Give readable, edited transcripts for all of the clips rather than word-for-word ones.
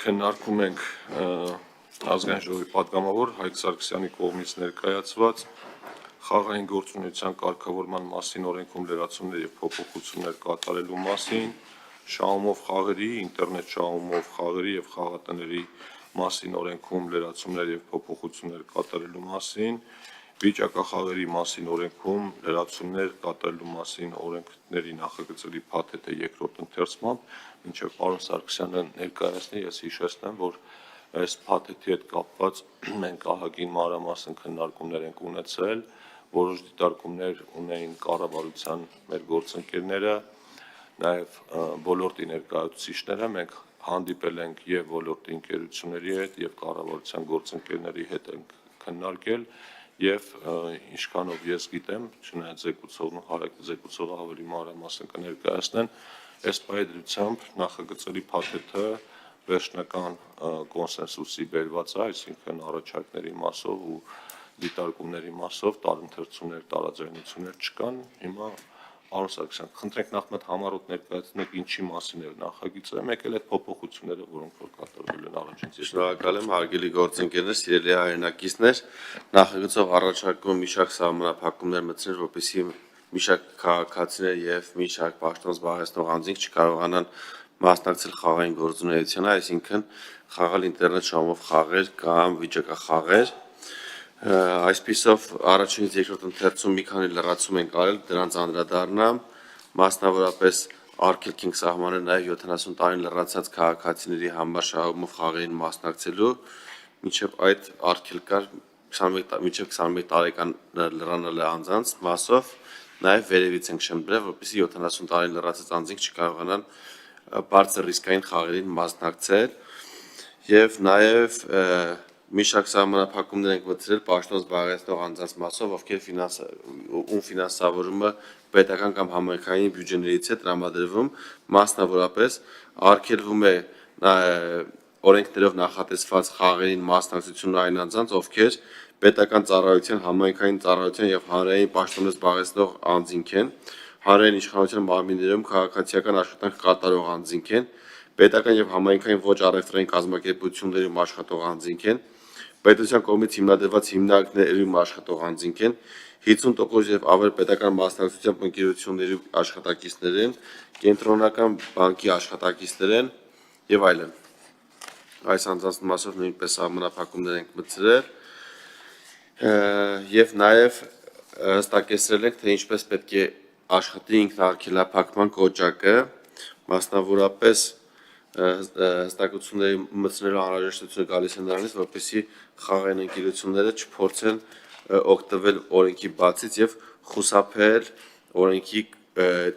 քննարկում ենք ազգային ժողովի պատգամավոր Հայկ Սարգսյանի կողմից ներկայացված խաղային գործունեության կարգավորման մասին օրենքում լրացումներ եւ փոփոխություններ կատարելու մասին, շահումով խաղերի, ինտերնետ շահումով խաղերի եւ խաղատների մասին օրենքում լրացումներ եւ փոփոխություններ կատարելու մասին, վիճակախաղերի մասին օրենքում լրացումներ կատարելու մասին օրենքների նախագծերի փաթեթը երկրորդ ընթերցմամբ, ինչը պարոն Սարգսյանը ներկայացնի, ես հիշեցնեմ, որ այս փաթեթի հետ կապված մենք ահագին մանրամասն քննարկումներ ենք ունեցել, որոշ դիտարկումներ ունեին կառավարության մեր գործընկերները, նաև ոլորտի ներկայացուցիչները, մենք հանդիպել ենք եւ ոլորտի ընկերությունների հետ եւ կառավարության գործընկերների հետ ենք քննարկել եւ ինչքանով ես գիտեմ, չնայած զեկուցողը ավելի մանրամասն կներկայացնեն, այս պայմանությամբ նախագծերի փաթեթը վերջնական կոնսենսուսի բերված է, այսինքն առաջարկների մասով ու դիտարկումների մասով տարընթերցումներ, տարաձայնություններ չկան, հիմա Պարոն Սարգսյան, խնդրենք նախ համառոտ ներկայացնեք ինչի մասին է նախագիծը, մեկ էլ այդ փոփոխությունները, որոնք որ կատարվել են առաջին Շնորհակալ եմ, հարգելի գործընկերներ, սիրելի հայրենակիցներ, նախագծով առաջարկում մի շարք սահմանափակումներ մտցնել, որպեսզի մի շարք քաղաքացիներ եւ մի շարք պաշտոն զբաղեցնող անձինք չկարողանան մասնակցել խաղային գործունեությանը, այսինքն խաղալ ինտերնետ շահումով խաղեր կամ վիճակախաղեր։ Այսպիսով առաջինից երկրորդ ընթերցում մի քանի լրացում ենք արել, դրանց անդրադառնամ, մասնավորապես արգելք ենք սահմանել նաև 70 տարին լրացած քաղաքացիների համար շահումով խաղերին մասնակցելու, մինչև այդ արգելք կար մինչև 21 տարեկան լրանալի անձանց մասով, նաև վերևից ենք շնորհել, որպեսզի 70 տարին լրացած անձինք չկարողանան բարձր ռիսկային խաղերին մասնակցել եւ նաև մի շարք սահմանափակումներ ենք մտցրել պաշտոն զբաղեցնող անձանց մասով, ովքեր ում ֆինանսավորումը պետական կամ համայնքային բյուջեներից է տրամադրվում, մասնավորապես արգելվում է օրենքներով նախատեսված խաղերին մասնակցությունը այն անձանց, ովքեր պետական ծառայության, համայնքային ծառայության եւ հանրային պաշտոն զբաղեցնող անձինք են, հանրային իշխանության մարմիններում քաղաքացիական աշխատանք կատարող անձինք են, պետական եւ համայնքային ոչ առևտրային կազմակերպություններում աշխատող անձինք են, պետության կողմից հիմնադրված հիմնարկներում աշխատող անձինք են, 50% եւ ավել պետական մասնակցությամբ ընկերությունների աշխատակիցներ են, կենտրոնական բանկի աշխատակիցներ են եւ այլն։ Այս անձանց մասով նույնպես սահմանափակումներ ենք մտցրել եւ նաեւ հստակեցրել ենք, թե ինչպես պետք է աշխատի ինքնաարգելափակման կոճակը, մասնավորապես հստակությունների մտցնելու անհրաժեշտությունը գալիս է նրանից, որպեսզի խաղային ընկերությունները չփորձեն օգտվել օրենքի բացից եւ խուսափել օրենքի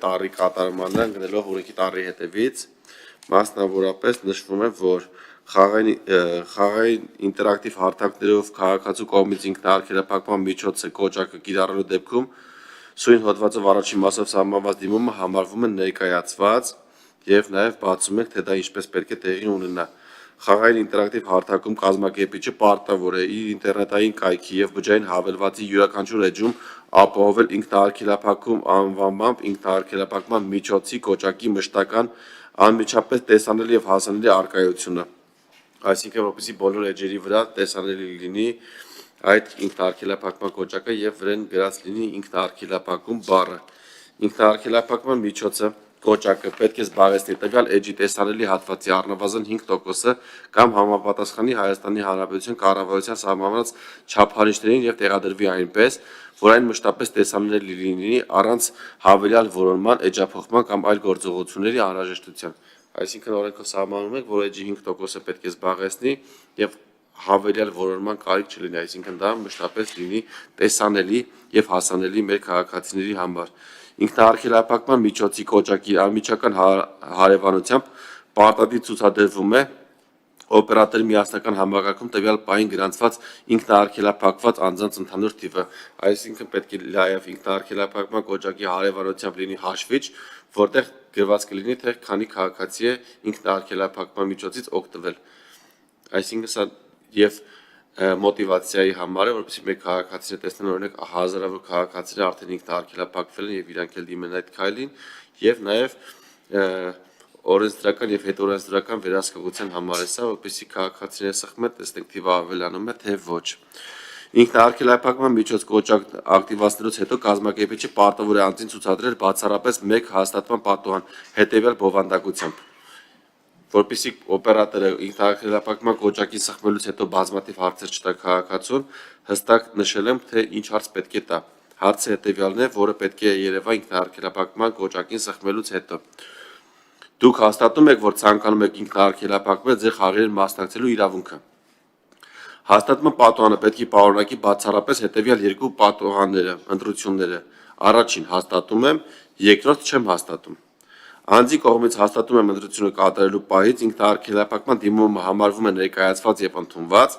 տառի կատարմանը, գնելով օրենքի տառի հետևից, մասնավորապես նշվում է, որ խաղային ինտերակտիվ հարթակներով քաղաքացու կողմից ինքնաարգելափակման միջոցը կոճակը կիրառելու դեպքում սույն հոդվածով առաջին մասով սահմանված դիմումը համարվում է ներկայացված եւ նաեւ բացում ենք, թե դա ինչպես պետք է տեղի ունենա։ Խաղային ինտերակտիվ հարթակում կազմակերպիչը պարտավոր է իր ինտերնետային կայքի եւ բջջային հավելվածի յուրաքանչյուր էջում ապահովել ինքնաարգելափակում անվանմամբ ինքնաարգելափակման միջոցի կոճակի մշտական անմիջապես տեսանելի եւ հասանելի առկայությունը, այսինքն որպեսզի բոլոր էջերի վրա տեսանելի լինի այդ ինքնաարգելափակման կոճակը եւ վրան գրած լինի ինքնաարգելափակում բառը։ Ինքնաարգելափակման միջոցը կոճակը պետք է զբաղեցնի տվյալ էջի տեսանելի հատվածի առնվազն 5%-ը կամ համապատասխանի Հայաստանի Հանրապետության կառավարության սահմանված չափանիշներին եւ տեղադրվի այնպես, որ այն մշտապես տեսանելի լինի առանց հավելյալ որոնման, էջափոխման կամ այլ գործողությունների անհրաժեշտության։ Այսինքն օրենքով սահմանում ենք, որ էջի 5%-ը պետք է զբաղեցնի եւ հավելյալ որոնման կարիք չլինի, այսինքն դա մշտապես լինի տեսանելի եւ հասանելի մեր քաղաքացիների համար։ Ինքնաարգելափակման միջոցի կոճակի անմիջական հարևանությամբ պարտադիր ցուցադրվում է օպերատորի միասնական համակարգում տվյալ պահին գրանցված ինքնաարգելափակված անձանց ընդհանուր թիվը, այսինքն պետք է լայավ ինքնաարգելափակման կոճակի հարևանությամբ լինի հաշվիչ, որտեղ գրված կլինի, թե քանի քաղաքացի է ինքնաարգելափակման միջոցից օգտվել։ Այսինքն սա եւ մոտիվացիայի համար է, որպեսզի մեր քաղաքացիները տեսնեն, օրինակ հազարավոր քաղաքացիներ արդեն ինքնաարգելափակվել են եւ իրանք էլ դիմեն այդ քայլին եւ նաեւ օրենսդրական եւ հետօրենսդրական վերահսկողության համար է սա, որպեսզի քաղաքացիները սխմեն, տեսնենք թիվը ավելանում է, թե ոչ։ Ինքնաարգելափակման միջոց կոճակ ակտիվացնելուց հետո կազմակերպիչը պարտավոր է անձին ցուցադրել բացառապես մեկ հաստատման պատուհան հետեւյալ բովանդակությամբ, որպեսզի օպերատորը ինքնաարգելափակման կոճակի սխմելուց հետո բազմաթիվ հարցեր չտա քաղաքացուն, հստակ նշել եմ, թե ինչ հարց պետք է տա։ Հարցը հետեւյալն է, որը պետք է երևա ինքնաարգելափակման կոճակին սխմելուց հետո։ Դուք հաստատում եք, որ ցանկանում եք ինքնաարգելափակվել ձեր խաղերին մասնակցելու իրավունքը։ Հաստատման պատուհանը պետք է պարունակի բացառապես հետևյալ երկու պատուհանները, ընտրությունները։ Առաջին հաստատում եմ, երկրորդ չեմ հաստատում։ Անձի կողմից հաստատում եմ ընտրությունը կատարելու պահից ինքնաարգելափակման դիմումը համարվում է ներկայացված եւ ընդունված,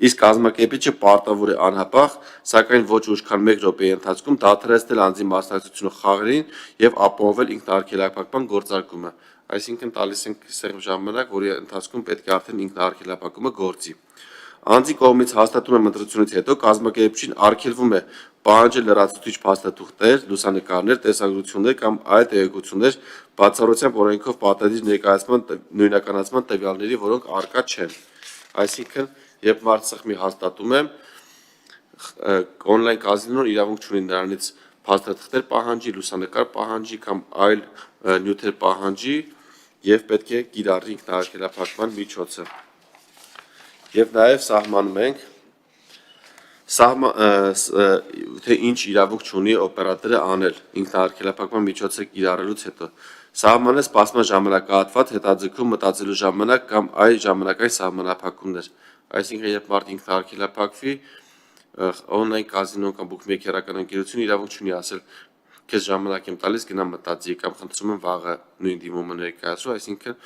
իսկ կազմակերպիչը պարտավոր է անհապաղ, սակայն ոչ ուշ քան 1 րոպեի ընթացքում դադարեցնել անձի մասնակցությունը խաղերին եւ ապահովել ինքնաարգելափակման գործարկումը։ Այսինքն տալիս ենք սերտ ժամանակ, որի ընթացքում պետք է արդեն ինքնաարգելափակումը գործի։ Անձի կողմից հաստատում եմ ընտրությունից հետո կազմակերպչին արգելվում է պահանջել լրացուցիչ փաստաթուղթեր, լուսանկարներ, տեսագրություններ կամ այլ տեղեկություններ բացառությամբ օրենքով պատահելի ներկայացման նույնականացման տվյալների, որոնք առկա չեն։ Այսինքն, երբ մարդ սխմի հաստատում եմ, օնլայն կազինոն իրավունք չունի նրանից փաստաթղթեր պահանջի, լուսանկար պահանջի կամ այլ նյութեր պահանջի եւ պետք է կիրառի ինքնաարգելափակման միջոցը։ Եվ նաև սահմանում ենք թե ինչ իրավունք ունի օպերատորը անել ինքնաարգելափակման միջոցը կիրառելուց հետո։ Սահմանել սպասման ժամանակահատված, հետաձգում մտածելու ժամանակ կամ այլ ժամանակային սահմանափակումներ։ Այսինքն, երբ մարդ ինքնաարգելափակվի, օնլայն կազինոն կամ բուքմեյքերական ընկերությունը իրավունք չունի ասել քեզ ժամանակ եմ տալիս գնա մտածի կամ խնդրում եմ վաղը նույն դիմումը ներկայացրու, այսինքն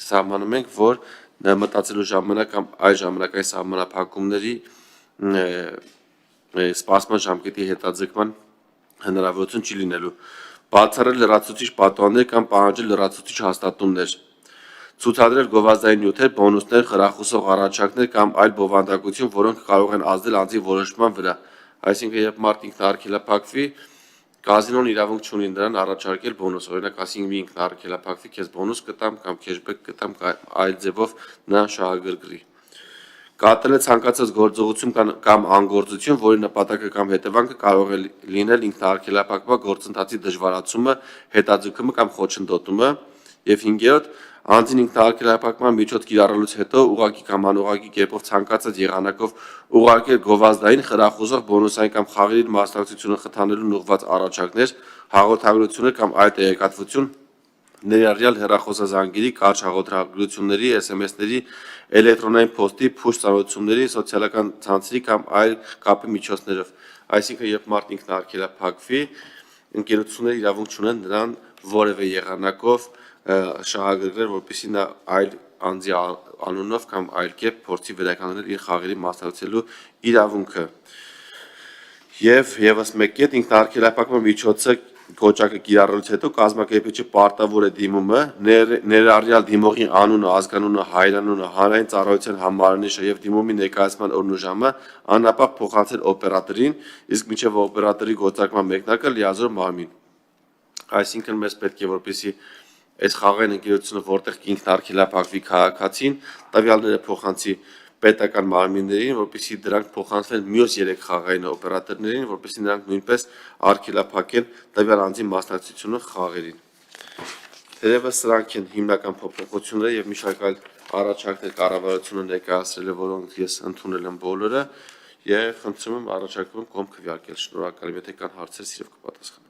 սահմանում ենք, որ մտածելու ժամանակ կամ այլ ժամանակային սահմանափակումների սպասման ժամկետի հետաձգման հնարավորություն չի լինելու։ Բացառել լրացուցիչ պատուհաններ կամ պահանջել լրացուցիչ հաստատումներ։ Ցուցադրել գովազդային նյութեր, բոնուսներ, խրախուսող առաջարկներ կամ այլ բովանդակություն, որոնք կարող են ազդել անձի որոշման վրա։ Այսինքն, երբ մարդ ինքնաարգելափակվի, կազինոն իրավունք չունի նրան առաջարկել բոնուս, օրինակ, ասենք մի ինքնաարգելափակվի, քեզ բոնուս կտամ կամ քեշբեք կտամ այլ ձևով նրան շահագրգռի։ Կատարել ցանկացած գործողություն կամ անգործություն, որի նպատակը կամ հետևանքը կարող է լինել ինքնաարգելափակման գործընթացի դժվարացումը, հետաձգումը կամ խոչընդոտումը, եւ 5-րդ անձին ինքնաարգելափակման միջոց կիրառելուց հետո ուղղակի կամ անուղղակի կերպով ցանկացած եղանակով ուղարկել գովազդային, խրախուսող, բոնուսային կամ խաղերի մասնակցությունը խթանելուն ուղղված առաջարկներ, հաղորդագրություններ կամ այլ տեղեկատվություն, ներառյալ հեռախոսազանգերի, կարճ հաղորդագրությունների, SMS-ների, էլեկտրոնային փոստի, փուշ ծանոթությունների, սոցիալական ցանցերի կամ այլ կապի միջոցներով։ Այսինքն, երբ մարդ ինքնաարգելափակվի, ընկերությունները իրավունք չունեն նրան որևէ եղանակով շահագրգռել, որպեսզի նա այլ անձի անունով կամ այլ կերպ փորձի վերականգնել իր խաղերի մասնակցելու իրավունքը։ Եվ եւս մեկ կետ ինքնաարգելափակման միջոցը կոճակը կիրառելուց հետո կազմակերպիչը պարտավոր է դիմումը, ներառյալ դիմողի անունը, ազգանունը, հայրանունը, հանրային ծառայության համարանիշը եւ դիմումի ներկայացման օրն ու ժամը անապահ փոխանցել օպերատորին, իսկ մինչեւ օպերատորի գործարկման մեկնարկը լիազոր մարմին։ Այսինքն մեզ պետք է որպեսզի այս խաղային ընկերությունը որտեղ ինքնաարգելափակվի քաղաքացին, տվյալները փոխանցի պետական մարմիններին, որպեսզի դրանք փոխանցվեն մյուս 3 խաղային օպերատորներին, որպեսզի նրանք նույնպես արգելափակեն տվյալ անձի մասնակցությունը խաղերին։ Թերևս սրանք են հիմնական փոփոխությունները եւ մի շարք այլ առաջարկներ կառավարությունը ներկայացրել է, որոնք ես ընդունել եմ բոլորը եւ խնդրում եմ առաջարկում կողմ քվեարկել։ Շնորհակալ եմ, եթե կան հարցեր, սիրով կպատասխանեմ։